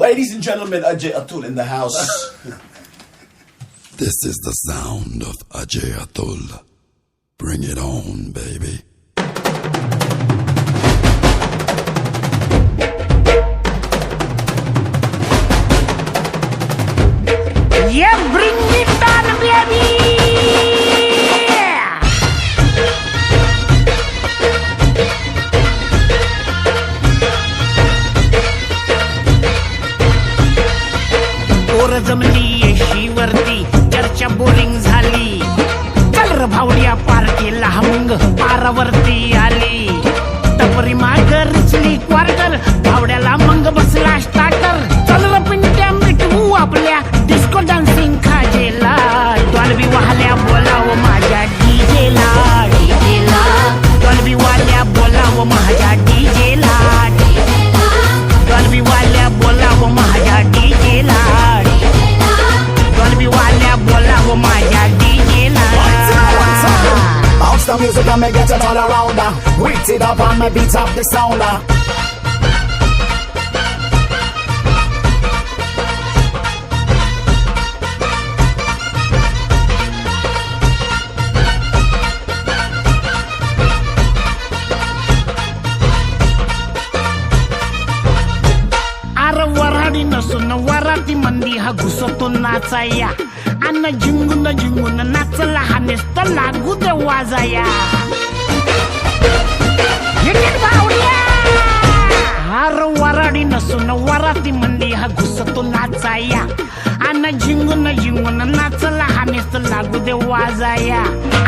Ladies and gentlemen, Ajay Atul in the house. This is the sound of Ajay Atul. Bring it on, baby. Yeah, bring it on, baby. पोर जमली येशीवरती चर्चा boring झाली. चल र भावड्या पार्टीला मग पारावरती आली. टपरी माग रुचली क्वार्टर भावड्याला मग बसला स्टार्टर. चल र पिंट्या मिटवू आपल्या डिस्को डान्सिंग खाजेला. डॉल्बी वाल्या बोलाव माझ्या डीजेला. डीजेला डॉल्बी वाल्या बोलाव माझ्या डीजेला. डॉल्बी वाल्या बोलाव माझ्या डीजेला. डॉल्बी वाल्या बोलाव माझ्या डीजेला. Bounce the music and make it all around. Wait it up and me beat up the sound. वराडी नसून वराती मंदी हा घुसतो नाचाया. अन्न झिंगून झिंगून नाचला हा नेसता लागू दे वाजाया. हार वराडी नसून वराती मंदी हा घुसतो नाचाया. अन्न झिंगून झिंगून नाचला हा नेसता लागू दे वाजाया.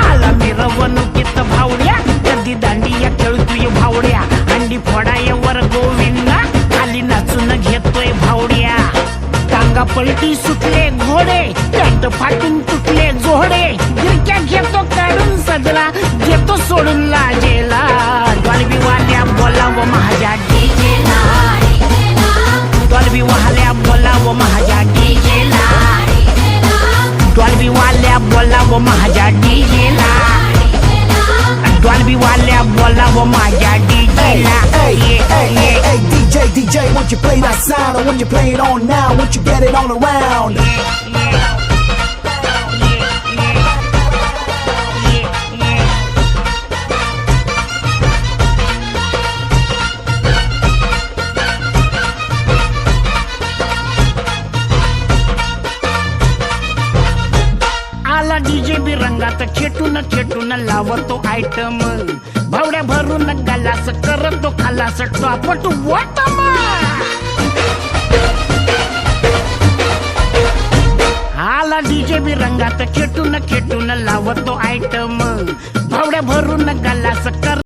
आला मिरवणुकीत भावड्या कधी दांडिया खेळतोय भावड्या. अंडी फोडाया वर गोविंदा खाली नाचून घेतोय भावड्या. टांगा पलटी सुटले घोडे पॅन्ट फाटून तुटले जोडे. गिरक्या घेतो काढून सजला घेतो सोडून लाजेला. डॉल्बी वाल्या बोलाव माझ्या डीजेला. डॉल्बी वाल्या बोलाव माझ्या डीजेला. डॉल्बी वाल्या बोलाव माझ्या डीजेला. डॉल्बी वाल्या बोलाव माझ्या डीजेला. Hey, DJ, won't you play that sound? Or when you play it on now, won't you get it all around? आला डीजे बी रंगात खेटून खेटून लावतो आयटम. भावड्या भरून गलास करतो खालास टॉपट वाटम. आला डीजे बी रंगात खेटून खेटून लावतो आयटम. भावड्या भरून गलास कर